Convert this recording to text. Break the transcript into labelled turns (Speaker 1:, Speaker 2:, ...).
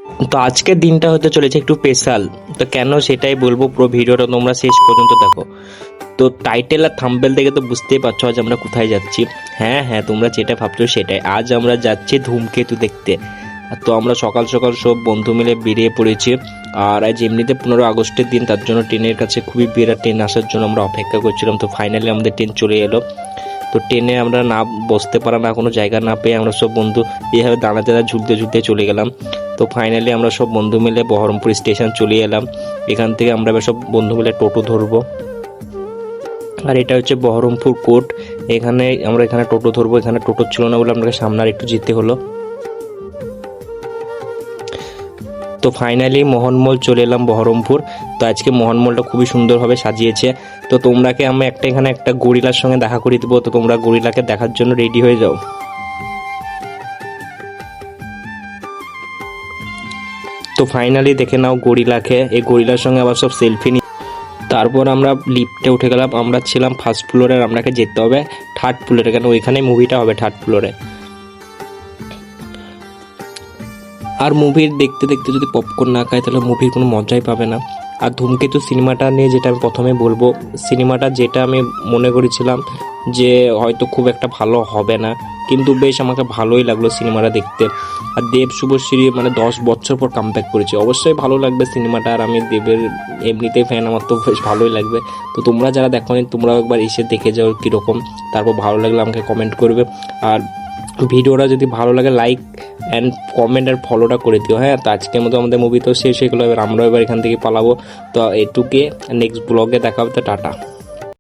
Speaker 1: তো আজকের দিনটা হতে চলেছে একটু স্পেশাল। তো কেন সেটাই বলবো, পুরো ভিডিওটা তোমরা শেষ পর্যন্ত দেখো। তো টাইটেল আর থাম্বনেল থেকে তো বুঝতেই পারছো আজ আমরা কোথায় যাচ্ছি। হ্যাঁ হ্যাঁ, তোমরা যেটা ভাবছো সেটাই, আজ আমরা যাচ্ছি ধূমকেতু দেখতে। তো আমরা সকাল সকাল সব বন্ধু মিলে বেরিয়ে পড়েছি। আর আজ এমনিতে 15 আগস্টের দিন, তার জন্য ট্রেনের কাছে খুবই বেড়া, ট্রেন আসার জন্য আমরা অপেক্ষা করছিলাম। তো ফাইনালি আমাদের ট্রেন চলে এলো। তো ট্রেনে আমরা না বসতে পারা, না কোনো জায়গা না পেয়ে আমরা সব বন্ধু এইভাবে দাঁড়াতে দাঁড়া ঝুলতে ঝুলতে চলে গেলাম। তো ফাইনালি আমরা সব বন্ধু মিলে বহরমপুর স্টেশন চলে এলাম। এখান থেকে আমরা এবার সব বন্ধু মিলে টোটো ধরবো। আর এটা হচ্ছে বহরমপুর কোর্ট। এখানে টোটো ধরবো। এখানে টোটো ছিল না বলে আপনাকে সামনে আর একটু যেতে হলো। তো ফাইনালি মোহনমল চলে এলাম বহরমপুর। তো আজকে মোহনমলটা খুবই সুন্দরভাবে সাজিয়েছে। তো তোমরাকে আমি এখানে একটা গরিলার সঙ্গে দেখা করে দেবো। তো তোমরা গরিলাকে দেখার জন্য রেডি হয়ে যাও। তো ফাইনালি দেখে নাও গরিলাকে। এই গরিলার সঙ্গে আবার সব সেলফি নি। তারপর আমরা লিফটে উঠে গেলাম। আমরা ছিলাম ফার্স্ট ফ্লোরে, আপনাকে যেতে হবে থার্ড ফ্লোরে, কেন ওইখানে মুভিটা হবে থার্ড ফ্লোরে। আর মুভি দেখতে দেখতে যদি পপকর্ন না খায় তাহলে মুভির কোনো মজাই পাবে না। আর ধূমকেতু সিনেমাটা নিয়ে যেটা আমি প্রথমে বলবো, সিনেমাটা যেটা আমি মনে করেছিলাম যে হয়তো খুব একটা ভালো হবে না, কিন্তু বেশ আমাকে ভালোই লাগলো সিনেমাটা দেখতে। আর দেব শুভশ্রী মানে 10 বছর পর কামব্যাক করেছে, অবশ্যই ভালো লাগবে সিনেমাটা। আর আমি দেবের এমনিতেই ফ্যান, আমার তো বেশ ভালোই লাগবে। তো তোমরা যারা দেখোনি তোমরাও একবার এসে দেখে যাও কীরকম, তারপর ভালো লাগলে আমাকে কমেন্ট করবে। আর ভিডিওটা যদি ভালো লাগে লাইক অ্যান্ড কমেন্ট আর ফলোটা করে দিও। হ্যাঁ, তো আজকের মতো আমাদের মুভি তো শেষ হয়ে গেলো, এবার আমরাও এবার এখান থেকে পালাবো। তো এটুকে নেক্সট ব্লগে দেখা হবে। তো টাটা।